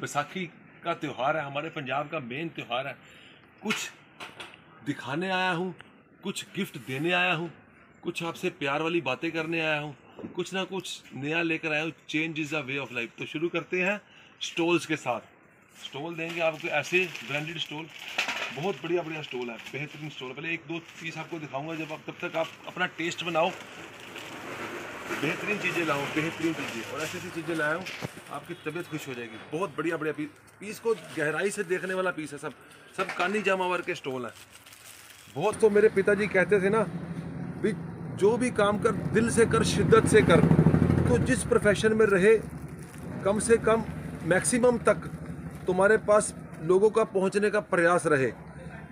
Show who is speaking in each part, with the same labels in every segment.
Speaker 1: बैसाखी का त्यौहार है, हमारे पंजाब का मेन त्यौहार है। कुछ दिखाने आया हूँ, कुछ गिफ्ट देने आया हूँ, कुछ आपसे प्यार वाली बातें करने आया हूँ, कुछ ना कुछ नया लेकर आया हूँ। Change is the way of life. तो शुरू करते हैं स्टॉल्स के साथ। स्टॉल देंगे आपको ऐसे ब्रांडेड स्टॉल, बहुत बढ़िया बढ़िया स्टॉल है, बेहतरीन स्टॉल। पहले एक दो पीस आपको दिखाऊंगा, जब आप तब तक आप अपना टेस्ट बनाओ, बेहतरीन चीज़ें लाओ, बेहतरीन चीज़ें। और ऐसी ऐसी चीज़ें लाया हूँ, आपकी तबीयत खुश हो जाएगी। बहुत बढ़िया बढ़िया पीस को गहराई से देखने वाला पीस है। सब कानी जामावर के स्टॉल हैं। बहुत तो मेरे पिताजी कहते थे ना भी, जो भी काम कर दिल से कर, शिद्दत से कर। तो जिस प्रोफेशन में रहे, कम से कम मैक्सिमम तक तुम्हारे पास लोगों का पहुंचने का प्रयास रहे,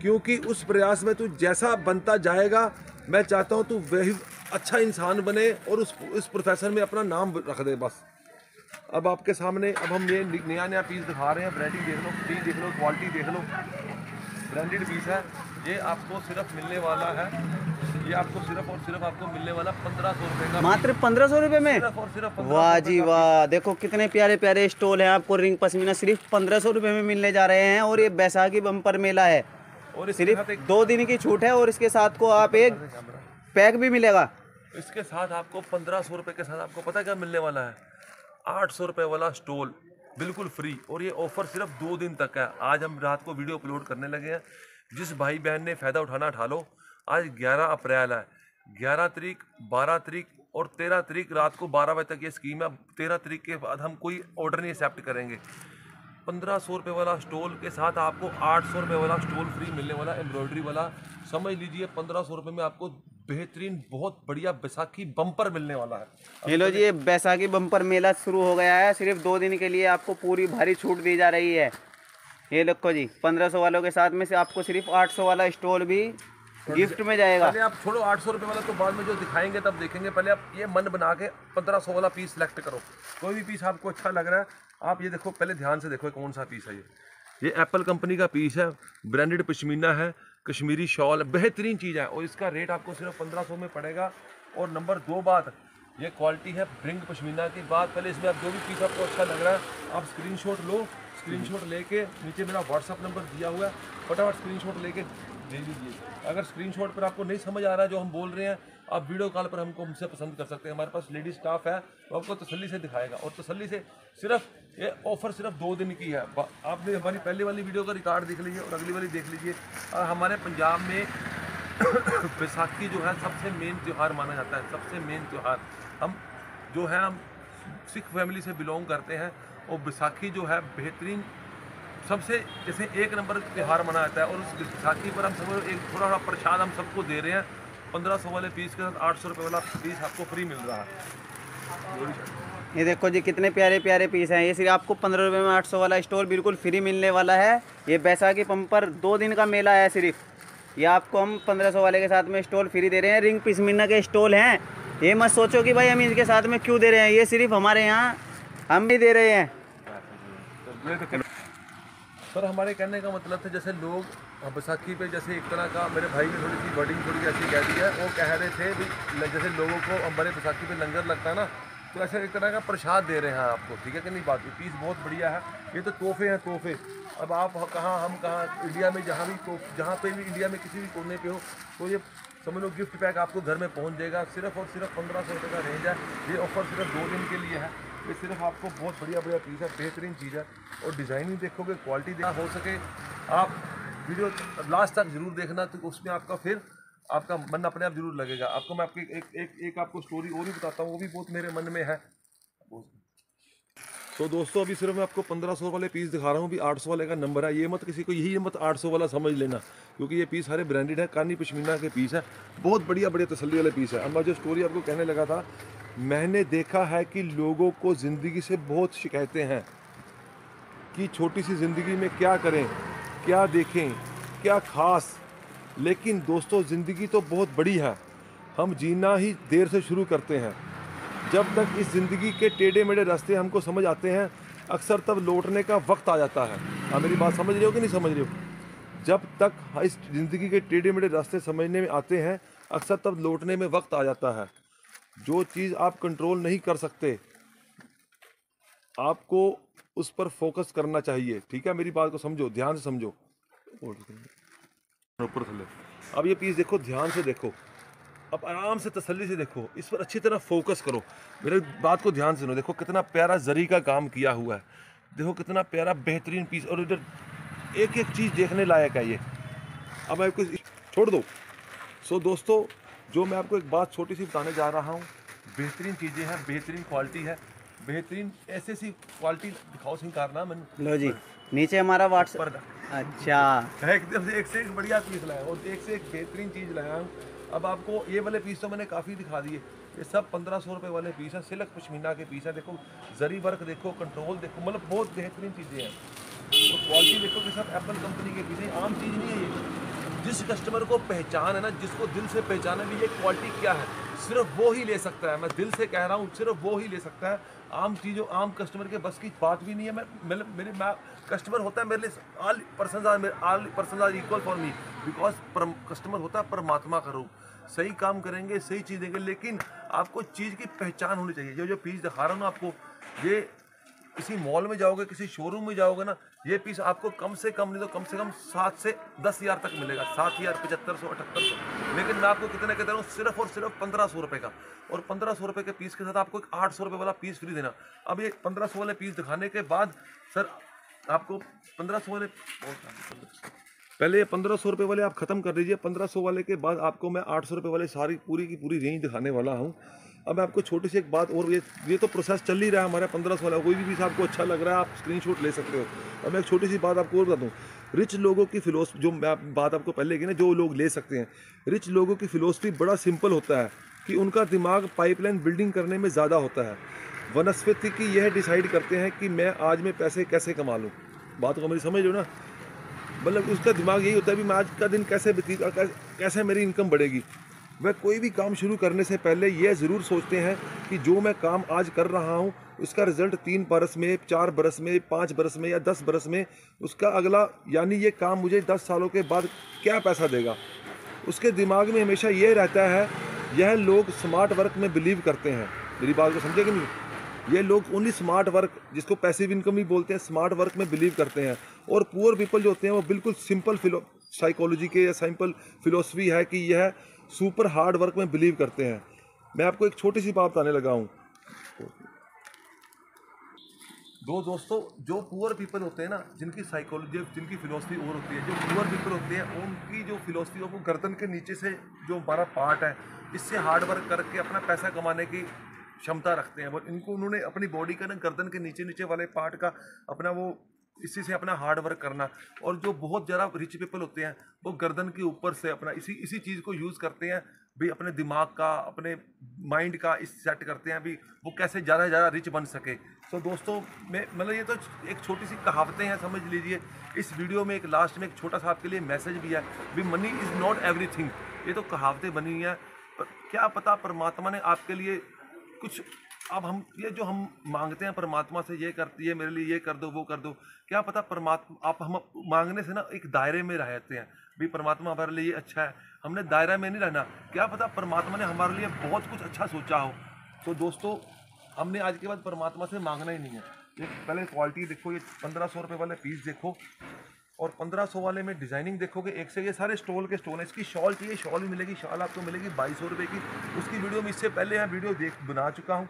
Speaker 1: क्योंकि उस प्रयास में तू जैसा बनता जाएगा, मैं चाहता हूं तू वही अच्छा इंसान बने और उस प्रोफेशन में अपना नाम रख दे बस। अब आपके सामने अब हम ये नया नया पीस दिखा रहे हैं। ब्रांडिंग देख लो, पीस देख लो, क्वालिटी देख लो, ब्रांडेड पीस है। ये आपको सिर्फ मिलने वाला है, ये आपको सिर्फ और सिर्फ आपको मिलने वाला 1500 रुपये का,
Speaker 2: मात्र 1500 रुपये में।
Speaker 1: सिर्फ और सिर्फ 1500
Speaker 2: वाह जी वाह, देखो कितने प्यारे प्यारे स्टॉल हैं। आपको रिंग पश्मीना सिर्फ 1500 रुपये में मिलने जा रहे हैं। और ये बैसाखी बम्पर मेला है,
Speaker 1: और
Speaker 2: सिर्फ 2 दिन की छूट है। और इसके साथ को आप एक पैक भी मिलेगा।
Speaker 1: इसके साथ आपको 1500 रुपये के साथ आपको पता क्या मिलने वाला है? 800 रुपये वाला स्टॉल बिल्कुल फ्री। और ये ऑफर सिर्फ 2 दिन तक है। आज हम रात को वीडियो अपलोड करने लगे हैं। जिस भाई बहन ने फ़ायदा उठाना उठा लो। आज 11 अप्रैल है, 11 तारीख, 12 तारीख और 13 तारीख रात को 12 बजे तक ये स्कीम है। 13 तारीख के बाद हम कोई ऑर्डर नहीं एक्सेप्ट करेंगे। 1500 रुपये वाला स्टॉल के साथ आपको 800 रुपये वाला स्टॉल फ्री मिलने वाला, एम्ब्रॉयडरी वाला। समझ लीजिए 1500 रुपये में आपको बेहतरीन बहुत बढ़िया बैसाखी बम्पर मिलने वाला है।
Speaker 2: ये लो जी, ये बैसाखी बम्पर मेला शुरू हो गया है। सिर्फ 2 दिन के लिए आपको पूरी भारी छूट दी जा रही है। ये देखो जी, 1500 वालों के साथ में से आपको सिर्फ 800 वाला स्टॉल भी गिफ्ट में जाएगा।
Speaker 1: पहले आप छोड़ो 800 रुपये वाला, तो बाद में जो दिखाएंगे तब देखेंगे। पहले आप ये मन बना के 1500 वाला पीस सेलेक्ट करो। कोई भी पीस आपको अच्छा लग रहा है, आप ये देखो, पहले ध्यान से देखो कौन सा पीस है। ये एप्पल कंपनी का पीस है, ब्रांडेड पश्मीना है, कश्मीरी शॉल है, बेहतरीन चीज़ है। और इसका रेट आपको सिर्फ 1500 में पड़ेगा। और नंबर 2 बात, ये क्वालिटी है ब्रिंग पश्मीना की बात। पहले इसमें आप जो भी पीस आपको अच्छा लग रहा है, आप स्क्रीनशॉट लो। स्क्रीनशॉट लेके नीचे मेरा व्हाट्सअप नंबर दिया हुआ है, फटाफट स्क्रीनशॉट लेके दे दीजिए। अगर स्क्रीनशॉट पर आपको नहीं समझ आ रहा है जो हम बोल रहे हैं, आप वीडियो कॉल पर हमसे पसंद कर सकते हैं। हमारे पास लेडी स्टाफ है, वो आपको तसल्ली से दिखाएगा। और तसल्ली से सिर्फ ये ऑफ़र सिर्फ 2 दिन की है। आपने हमारी पहले वाली वीडियो का रिकॉर्ड देख लीजिए और अगली वाली देख लीजिए। और हमारे पंजाब में बैसाखी जो है सबसे मेन त्यौहार माना जाता है, सबसे मेन त्यौहार। हम जो है, हम सिख फैमिली से बिलोंग करते हैं। और बैसाखी जो है बेहतरीन, सबसे जैसे 1 नंबर त्यौहार मनाया जाता है। और उस बैसाखी पर हम सब एक थोड़ा सा प्रसाद हम सबको दे रहे हैं। 1500 वाले पीस के साथ 800 रुपये वाला पीस आपको फ्री मिल रहा है।
Speaker 2: ये देखो जी, कितने प्यारे प्यारे पीस हैं। ये सिर्फ आपको 15 रुपये में 800 वाला स्टॉल बिल्कुल फ्री मिलने वाला है। ये बैसाखी बम्पर 2 दिन का मेला है सिर्फ। ये आपको हम 1500 वाले के साथ में स्टॉल फ्री दे रहे हैं। रिंग पश्मीना के स्टॉल हैं। ये मत सोचो कि भाई हम इनके साथ में क्यों दे रहे हैं, ये सिर्फ हमारे यहाँ हम भी दे रहे हैं।
Speaker 1: सर, हमारे कहने का मतलब था, जैसे लोग बैसाखी पे, जैसे एक तरह का, मेरे भाई ने थोड़ी सी वर्डिंग थोड़ी ऐसी कह दी है। वो कह रहे थे भी जैसे लोगों को हमारे बैसाखी पे लंगर लगता है ना, तो ऐसे एक तरह का प्रसाद दे रहे हैं आपको। ठीक है कि नहीं बात? ये पीस बहुत बढ़िया है। ये तो तोहफे हैं, तोहफे। अब आप कहाँ, हम कहाँ, इंडिया में जहाँ भी, तो जहाँ पे भी इंडिया में किसी भी कोने पे हो, तो ये समझ लो गिफ्ट पैक आपको घर में पहुँच जाएगा। सिर्फ और सिर्फ 1500 रुपये का रेंज है। ये ऑफर सिर्फ 2 दिन के लिए है। ये सिर्फ आपको बहुत बढ़िया बढ़िया पीस है, बेहतरीन चीज़ है। और डिज़ाइनिंग देखोगे, क्वालिटी देखना, हो सके आप वीडियो लास्ट तक जरूर देखना, तो उसमें आपका फिर आपका मन अपने आप जरूर लगेगा। आपको मैं आपकी एक आपको स्टोरी और भी बताता हूँ, वो भी बहुत मेरे मन में है। तो दोस्तों, अभी सिर्फ मैं आपको 1500 वाले पीस दिखा रहा हूँ। भी 800 वाले का नंबर है। ये मत किसी को यही मत 800 वाला समझ लेना, क्योंकि ये पीस सारे ब्रांडेड है। कानी पश्मीना के पीस है, बहुत बढ़िया बढ़िया तसल्ली वाले पीस है। अब मैं जो स्टोरी आपको कहने लगा था, मैंने देखा है कि लोगों को ज़िंदगी से बहुत शिकायतें हैं कि छोटी सी ज़िंदगी में क्या करें, क्या देखें, क्या खास। लेकिन दोस्तों, ज़िंदगी तो बहुत बड़ी है। हम जीना ही देर से शुरू करते हैं। जब तक इस ज़िंदगी के टेढ़े मेढ़े रास्ते हमको समझ आते हैं, अक्सर तब लौटने का वक्त आ जाता है। आप मेरी बात समझ रहे हो कि नहीं समझ रहे हो? जब तक इस ज़िंदगी के टेढ़े मेढ़े रास्ते समझने में आते हैं, अक्सर तब लौटने में वक्त आ जाता है। जो चीज़ आप कंट्रोल नहीं कर सकते, आपको उस पर फोकस करना चाहिए। ठीक है, मेरी बात को समझो, ध्यान से समझो। ऊपर थल्ले, अब ये पीस देखो, ध्यान से देखो, अब आराम से तसल्ली से देखो, इस पर अच्छी तरह फोकस करो, मेरे बात को ध्यान से सुनो। देखो कितना प्यारा जरी का काम किया हुआ है, देखो कितना प्यारा बेहतरीन पीस, और इधर एक एक चीज़ देखने लायक है ये। अब मैं आपको छोड़ दो। सो दोस्तों, जो मैं आपको एक बात छोटी सी बताने जा रहा हूँ, बेहतरीन चीज़ें हैं, बेहतरीन क्वालिटी है, बेहतरीन ऐसे सी क्वालिटी दिखाओ सी कारना मैंने।
Speaker 2: लो जी, नीचे हमारा व्हाट्सएप। अच्छा,
Speaker 1: एकदम से एक बढ़िया पीस लाया और एक से एक बेहतरीन चीज़ लाया हूँ। अब आपको ये वाले पीस तो मैंने काफ़ी दिखा दिए, ये सब 1500 रुपये वाले पीस हैं, सिल्क पश्मीना के पीस है। देखो जरी वर्क देखो, कंट्रोल देखो, मतलब बहुत बेहतरीन चीज़ें हैं। और क्वालिटी देखो कि सब एप्पल कंपनी के पीस हैं, आम चीज़ नहीं है ये। जिस कस्टमर को पहचान है ना, जिसको दिल से पहचाने भी ये क्वालिटी क्या है, सिर्फ वो ही ले सकता है। मैं दिल से कह रहा हूँ, सिर्फ वो ही ले सकता है। आम चीज़ों, आम कस्टमर के बस की बात भी नहीं है। मैं कस्टमर होता है मेरे लिए, all person are equal for me, because customer होता है परमात्मा का रूप। सही काम करेंगे, सही चीज़ देंगे, लेकिन आपको चीज़ की पहचान होनी चाहिए। जो पीस दिखा रहा हूँ ना आपको, ये किसी मॉल में जाओगे, किसी शोरूम में जाओगे ना, ये पीस आपको कम से कम नहीं तो कम से कम 7 से 10 हज़ार तक मिलेगा, 7,000, 7500, 7800। लेकिन मैं आपको कितने कहता हूँ, सिर्फ और सिर्फ 1500 रुपये का। और 1500 रुपये के पीस के साथ आपको एक 800 रुपये वाला पीस फ्री देना। अब ये 1500 वाले पीस दिखाने के बाद सर आपको 1500 वाले, पहले ये 1500 रुपये वाले आप ख़त्म कर लीजिए। 1500 वाले के बाद आपको मैं 800 रुपये वाले सारी पूरी की पूरी रेंज दिखाने वाला हूँ। अब मैं आपको छोटी सी एक बात और, ये तो प्रोसेस चल ही रहा है हमारा 1500 वाला। कोई भी पीस आपको अच्छा लग रहा है, आप स्क्रीनशॉट ले सकते हो। अब मैं एक छोटी सी बात आपको और बता दूँ, रिच लोगों की फिलोसफी, जो मैं बात आपको पहले की ना, जो लोग ले सकते हैं, रिच लोगों की फिलोसफी बड़ा सिंपल होता है कि उनका दिमाग पाइपलाइन बिल्डिंग करने में ज़्यादा होता है। वनस्पति की यह डिसाइड करते हैं कि मैं आज में पैसे कैसे कमा लूँ। बात को मेरी समझ लो ना, मतलब उसका दिमाग यही होता है भी मैं आज का दिन कैसे बीतेगा, कैसे मेरी इनकम बढ़ेगी। वह कोई भी काम शुरू करने से पहले यह ज़रूर सोचते हैं कि जो मैं काम आज कर रहा हूँ उसका रिजल्ट 3 बरस में, 4 बरस में, 5 बरस में या 10 बरस में, उसका अगला, यानी ये काम मुझे 10 सालों के बाद क्या पैसा देगा। उसके दिमाग में हमेशा ये रहता है। यह लोग स्मार्ट वर्क में बिलीव करते हैं। मेरी बात को समझे कि नहीं? ये लोग ओनली स्मार्ट वर्क, जिसको पैसिव इनकम भी बोलते हैं, स्मार्ट वर्क में बिलीव करते हैं। और पुअर पीपल जो होते हैं वो बिल्कुल सिंपल साइकोलॉजी के या सिंपल फिलोसफी है कि यह सुपर हार्ड वर्क में बिलीव करते हैं। मैं आपको एक छोटी सी बात बताने लगा हूँ। दोस्तों, जो पुअर पीपल होते हैं ना, जिनकी साइकोलॉजी, जिनकी फिलोसफी और होती है, जो पुअर पीपल होते हैं उनकी जो फिलोसफी है वो गर्दन के नीचे से जो हमारा पार्ट है, इससे हार्ड वर्क करके अपना पैसा कमाने की क्षमता रखते हैं। और इनको, उन्होंने अपनी बॉडी का ना गर्दन के नीचे नीचे वाले पार्ट का अपना वो, इसी से अपना हार्ड वर्क करना। और जो बहुत ज़्यादा रिच पीपल होते हैं वो गर्दन के ऊपर से अपना इसी चीज़ को यूज़ करते हैं भी, अपने दिमाग का, अपने माइंड का इस सेट करते हैं भी वो कैसे ज़्यादा से ज़्यादा रिच बन सके। तो दोस्तों, मैं मतलब ये तो एक छोटी सी कहावतें हैं, समझ लीजिए। इस वीडियो में एक लास्ट में एक छोटा सा आपके लिए मैसेज भी है भी, मनी इज़ नॉट एवरीथिंग। ये तो कहावतें बनी हैं, पर क्या पता परमात्मा ने आपके लिए कुछ, अब हम ये जो हम मांगते हैं परमात्मा से, ये करती है मेरे लिए, ये कर दो, वो कर दो, क्या पता परमात्मा, आप हम मांगने से ना एक दायरे में रहते हैं भी, परमात्मा हमारे लिए ये अच्छा है, हमने दायरा में नहीं रहना। क्या पता परमात्मा ने हमारे लिए बहुत कुछ अच्छा सोचा हो। तो दोस्तों, हमने आज के बाद परमात्मा से मांगना ही नहीं है। ये पहले क्वालिटी देखो, ये 1500 रुपये वाले पीस देखो, और 1500 वाले में डिज़ाइनिंग देखोगे, एक से ये सारे स्टॉल के स्टॉल है। इसकी शॉल चाहिए, शॉल भी मिलेगी। शॉल आपको मिलेगी 2200 रुपये की। उसकी वीडियो में इससे पहले मैं वीडियो बना चुका हूँ।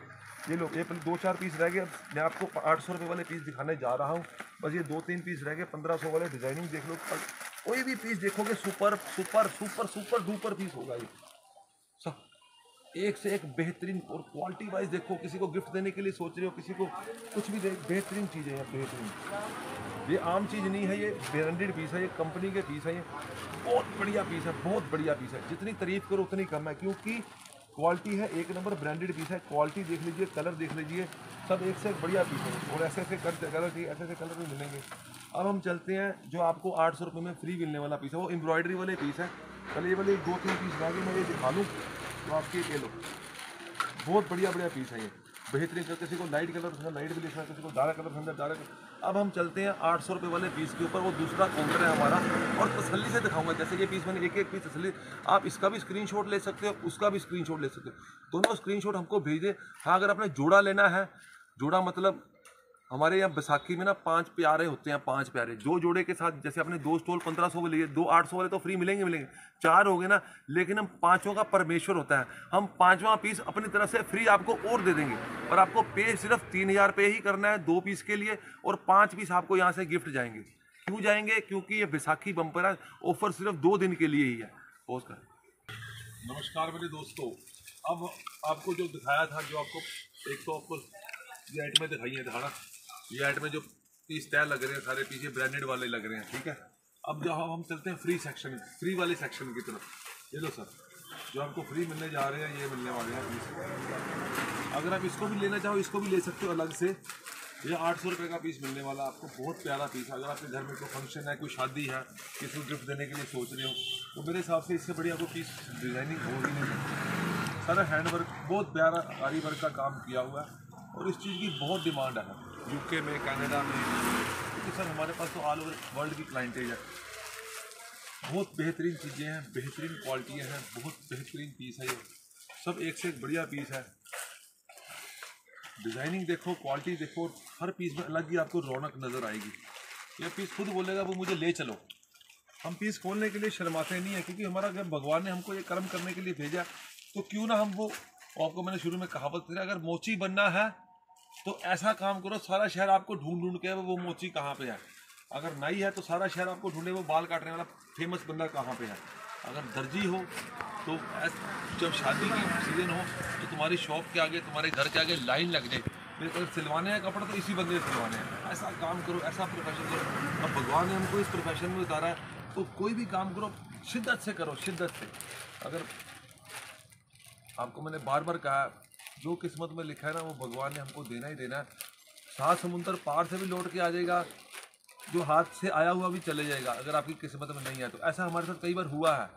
Speaker 1: ये लो, ये 2-4 पीस रह गए। अब मैं आपको 800 रुपये वाले पीस दिखाने जा रहा हूँ। बस ये 2-3 पीस रह गए। 1500 वाले डिज़ाइनिंग देख लो, कोई भी पीस देखोगे super super super super duper piece होगा ये सब, एक से एक बेहतरीन। और क्वालिटी वाइज देखो, किसी को गिफ्ट देने के लिए सोच रहे हो, किसी को कुछ भी बेहतरीन चीज़ें हैं, बेहतरीन। ये आम चीज़ नहीं है, ये ब्रांडेड पीस है, ये कंपनी के पीस है, ये बहुत बढ़िया पीस है, बहुत बढ़िया पीस है। जितनी तारीफ करो उतनी कम है, क्योंकि क्वालिटी है एक नंबर, ब्रांडेड पीस है। क्वालिटी देख लीजिए, कलर देख लीजिए, सब एक से एक बढ़िया पीस है। और ऐसे ऐसे कलर चाहिए, ऐसे ऐसे कलर भी मिलेंगे। अब हम चलते हैं जो आपको 800 रुपये में फ्री मिलने वाला पीस है, वो एम्ब्रॉयडरी वाले पीस है। पहले ये वाले 2-3 पीस लाके मैं ये दिखा लूँ तो आपके, ये लो, बहुत बढ़िया बढ़िया पीस है ये, बेहतरीन। किसी को लाइट कलर पसंद, लाइट भी लिखना है, किसी को डार्क कलर पसंद है, डार्क कलर। अब हम चलते हैं 800 रुपये वाले पीस के ऊपर, वो दूसरा काउंटर है हमारा, और तसल्ली से दिखाऊंगा। जैसे ये पीस मैंने एक पीस तसल्ली, आप इसका भी स्क्रीनशॉट ले सकते हो, उसका भी स्क्रीनशॉट ले सकते हो, दोनों स्क्रीनशॉट हमको भेज दे। हाँ, अगर आपने जोड़ा लेना है, जोड़ा मतलब हमारे यहाँ बैसाखी में ना 5 प्यारे होते हैं, 5 प्यारे, 2 जोड़े के साथ। जैसे आपने 2 स्टॉल 1500 में लिए, 2 800 वाले तो फ्री मिलेंगे, 4 हो गए ना, लेकिन हम 5 का परमेश्वर होता है, हम 5वां पीस अपनी तरफ से फ्री आपको और दे देंगे। और आपको पे सिर्फ 3000 पे ही करना है 2 पीस के लिए, और 5 पीस आपको यहाँ से गिफ्ट जाएंगे। क्यों जाएंगे? क्योंकि ये बैसाखी बम्पर है, ऑफर सिर्फ 2 दिन के लिए ही है। पोस्ट कर। नमस्कार मेरे दोस्तों, अब आपको जो दिखाया था, जो आपको एक तो आपको ये आइटमें दिखाई है, दिखाना ये आइटमें जो पीस तय लग रहे हैं, सारे पीछे ब्रांडेड वाले लग रहे हैं, ठीक है। अब जहाँ हम चलते हैं फ्री सेक्शन, फ्री वाले सेक्शन की तरफ। ये लो सर, जो आपको फ्री मिलने जा रहे हैं, ये मिलने वाले हैं पीस। अगर आप इसको भी लेना चाहो, इसको भी ले सकते हो अलग से। ये 800 रुपये का पीस मिलने वाला आपको, बहुत प्यारा पीस है। अगर आपके घर में कोई फंक्शन है, कोई शादी है, किसी को गिफ्ट देने के लिए सोच रहे हो, तो मेरे हिसाब से इससे बढ़िया कोई पीस डिज़ाइनिंग हो ही नहीं सकती। सारा हैंडवर्क, बहुत प्यारा आरी वर्क का काम किया हुआ है, और इस चीज़ की बहुत डिमांड है यूके में, कनाडा में, क्योंकि सर हमारे पास तो ऑल ओवर वर्ल्ड की क्लाइंटेज है। बहुत बेहतरीन चीज़ें हैं, बेहतरीन क्वालिटियाँ हैं, बहुत बेहतरीन पीस है। ये सब एक से एक बढ़िया पीस है। डिज़ाइनिंग देखो, क्वालिटी देखो, हर पीस में अलग ही आपको रौनक नज़र आएगी। ये पीस खुद बोलेगा वो मुझे ले चलो। हम पीस खोलने के लिए शर्माते नहीं है, क्योंकि हमारा अगर भगवान ने हमको ये कर्म करने के लिए भेजा, तो क्यों ना हम वो, आपको मैंने शुरू में कहावत करी, अगर मोची बनना है तो ऐसा काम करो, सारा शहर आपको ढूंढ ढूंढ के वो मोची कहाँ पे है। अगर नाई है तो सारा शहर आपको ढूंढे वो बाल काटने वाला फेमस बंदा कहाँ पे है। अगर दर्जी हो तो जब शादी की सीजन हो तो तुम्हारी शॉप के आगे, तुम्हारे घर के आगे लाइन लग जाए, अगर सिलवाने हैं कपड़ा तो इसी बंदे से सिलवाने हैं। ऐसा काम करो, ऐसा प्रोफेशन करो। अब भगवान ने हमको इस प्रोफेशन में उतारा है, तो कोई भी काम करो शिद्दत से करो, शिद्दत से। अगर आपको मैंने बार बार कहा, जो किस्मत में लिखा है ना, वो भगवान ने हमको देना ही देना है। 7 समुंदर पार से भी लौट के आ जाएगा, जो हाथ से आया हुआ भी चले जाएगा, अगर आपकी किस्मत में नहीं है तो। ऐसा हमारे साथ कई बार हुआ है,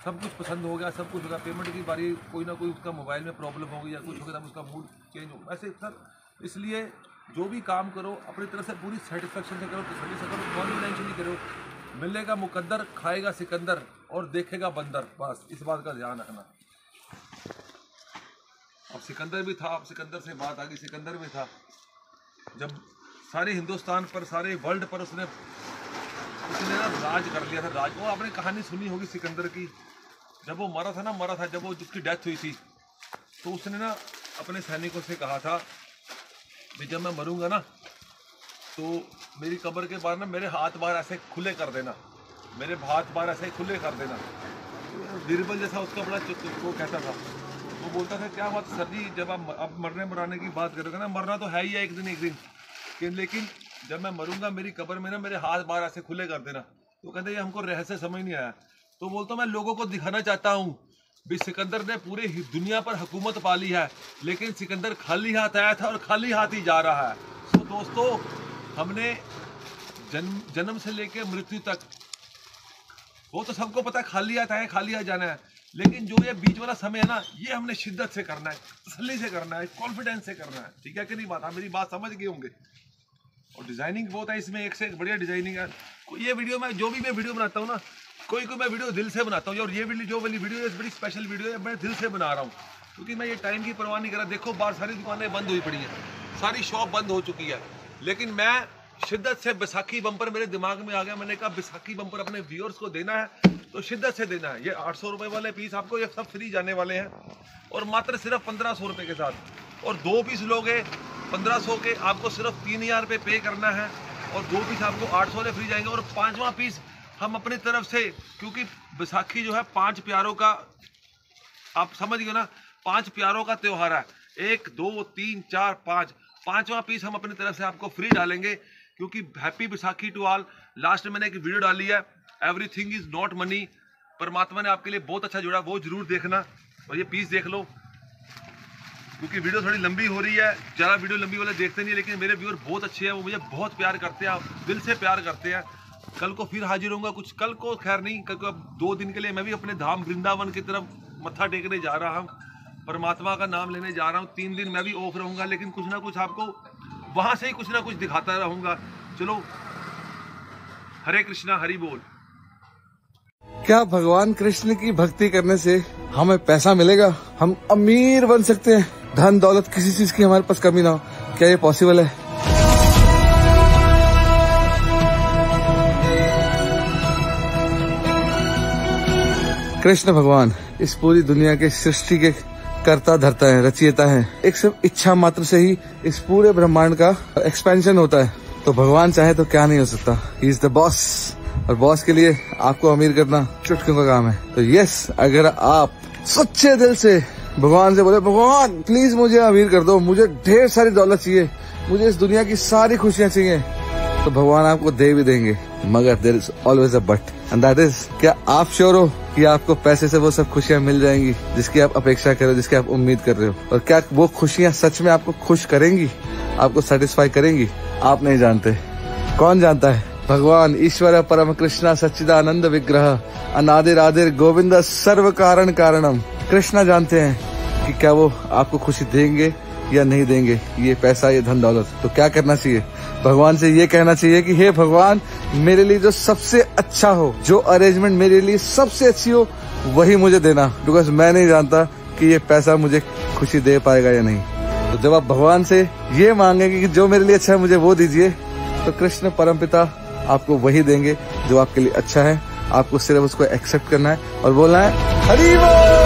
Speaker 1: सब कुछ पसंद हो गया, सब कुछ होगा, पेमेंट की बारी कोई ना कोई उसका मोबाइल में प्रॉब्लम हो गई या कुछ हो गया, उसका मूड चेंज हो। ऐसे सर, इसलिए जो भी काम करो अपनी तरफ से पूरी सेटिस्फेक्शन से करो, तसल्ली से करो, कौन टेंशन नहीं करो। मिलेगा मुकद्दर, खाएगा सिकंदर, और देखेगा बंदर, बस इस बात का ध्यान रखना। अब सिकंदर भी था, अब सिकंदर से बात आ गई, सिकंदर भी था जब सारे हिंदुस्तान पर, सारे वर्ल्ड पर उसने ना राज कर लिया था, राज। वो आपने कहानी सुनी होगी सिकंदर की, जब वो मरा था, जब वो जिसकी डेथ हुई थी, तो उसने ना अपने सैनिकों से कहा था कि जब मैं मरूंगा ना, तो मेरी कब्र के बाहर ना मेरे हाथ बाहर ऐसे खुले कर देना, मेरे हाथ बाहर ऐसे खुले कर देना। बीरबल जैसा उसका बड़ा वो कहता था, वो बोलता था क्या बात सर जी, जब आप मरने मराने की बात कर रहे थे ना, मरना तो है ही है एक दिन, लेकिन जब मैं मरूंगा मेरी कब्र में ना मेरे हाथ बाहर ऐसे खुले कर देना। तो कहते ये हमको रहस्य समझ नहीं आया। तो बोलता मैं लोगों को दिखाना चाहता हूँ भी सिकंदर ने पूरे दुनिया पर हुकूमत पाली है, लेकिन सिकंदर खाली हाथ आया था और खाली हाथ ही जा रहा है। तो दोस्तों, हमने जन्म से लेकर मृत्यु तक, वो तो सबको पता है खाली हाथ आए, खाली हाथ जाना है, लेकिन जो ये बीच वाला समय है ना, ये हमने शिद्दत से करना है, तसल्ली से करना है, कॉन्फिडेंस से करना है। ठीक है कि नहीं बात? आप मेरी बात समझ गए होंगे। और डिज़ाइनिंग बहुत है इसमें, एक से एक बढ़िया डिज़ाइनिंग है। ये वीडियो में, जो भी मैं वीडियो बनाता हूँ ना, कोई मैं वीडियो दिल से बनाता हूँ, और ये वीडियो, जो वाली वीडियो है, बड़ी स्पेशल वीडियो है, मैं दिल से बना रहा हूँ, क्योंकि मैं ये टाइम की परवाह नहीं कर रहा। देखो बाहर सारी दुकानें बंद हुई पड़ी हैं, सारी शॉप बंद हो चुकी है, लेकिन मैं शिद्दत से, बैसाखी बम्पर मेरे दिमाग में आ गया, मैंने कहा बैसाखी बम्पर अपने व्यूअर्स को देना है तो शिद्दत से देना है। ये 800 रुपये वाले पीस आपको ये सब फ्री जाने वाले हैं, और मात्र सिर्फ 1500 रुपये के साथ। और 2 पीस लोगे 1500 के, आपको सिर्फ 3000 रुपये पे करना है, और 2 पीस आपको 800 वाले फ्री जाएंगे। और 5वां पीस हम अपनी तरफ से, क्योंकि बैसाखी जो है 5 प्यारों का, आप समझ गए ना, 5 प्यारों का त्यौहार है। 1 2 3 4 5, 5वां पीस हम अपनी तरफ से आपको फ्री डालेंगे, क्योंकि happy Baisakhi to all. Last में मैंने एक वीडियो डाली है, एवरीथिंग इज नॉट मनी, परमात्मा ने आपके लिए बहुत अच्छा जोड़ा, वो जरूर देखना। और ये पीस देख लो, क्योंकि वीडियो थोड़ी लंबी हो रही है, ज़्यादा वीडियो लंबी वाले देखते नहीं, लेकिन मेरे व्यूअर बहुत अच्छे हैं, वो मुझे बहुत प्यार करते हैं, दिल से प्यार करते हैं। कल को फिर हाजिर होऊंगा, कुछ कल को खैर नहीं, कल को अब 2 दिन के लिए मैं भी अपने धाम वृंदावन की तरफ मत्था टेकने जा रहा हूँ, परमात्मा का नाम लेने जा रहा हूँ। 3 दिन मैं भी ऑफ रहूँगा, लेकिन कुछ ना कुछ आपको वहाँ से ही कुछ ना कुछ दिखाता रहूँगा। चलो, हरे कृष्णा, हरि बोल।
Speaker 3: क्या भगवान कृष्ण की भक्ति करने से हमें पैसा मिलेगा, हम अमीर बन सकते हैं, धन दौलत किसी चीज की हमारे पास कमी ना हो? क्या ये पॉसिबल है? कृष्ण भगवान इस पूरी दुनिया के सृष्टि के करता धरता है, रचयिता है। एक सिर्फ इच्छा मात्र से ही इस पूरे ब्रह्मांड का एक्सपेंशन होता है। तो भगवान चाहे तो क्या नहीं हो सकता। ही इज द बॉस, और बॉस के लिए आपको अमीर करना चुटकियों का काम है। तो यस, अगर आप सच्चे दिल से भगवान से बोले, भगवान प्लीज मुझे अमीर कर दो, मुझे ढेर सारी दौलत चाहिए, मुझे इस दुनिया की सारी खुशियां चाहिए, तो भगवान आपको दे भी देंगे। मगर there is always a but, and that is, क्या आप श्योर हो कि आपको पैसे से वो सब खुशियां मिल जाएंगी जिसकी आप अपेक्षा कर रहे हो, जिसकी आप उम्मीद कर रहे हो? और क्या वो खुशियां सच में आपको खुश करेंगी, आपको सेटिस्फाई करेंगी? आप नहीं जानते। कौन जानता है? भगवान ईश्वर परम कृष्ण सच्चिदानंद विग्रह अनादिर आदिर गोविंद सर्व कारण कारणम। कृष्णा जानते हैं कि क्या वो आपको खुशी देंगे या नहीं देंगे, ये पैसा, ये धन दौलत। तो क्या करना चाहिए? भगवान से ये कहना चाहिए कि हे भगवान, मेरे लिए जो सबसे अच्छा हो, जो अरेंजमेंट मेरे लिए सबसे अच्छी हो, वही मुझे देना, बिकॉज मैं नहीं जानता कि ये पैसा मुझे खुशी दे पाएगा या नहीं। तो जब आप भगवान से ये मांगेंगे कि जो मेरे लिए अच्छा है मुझे वो दीजिए, तो कृष्ण परमपिता आपको वही देंगे जो आपके लिए अच्छा है। आपको सिर्फ उसको एक्सेप्ट करना है और बोलना है हरि बोल।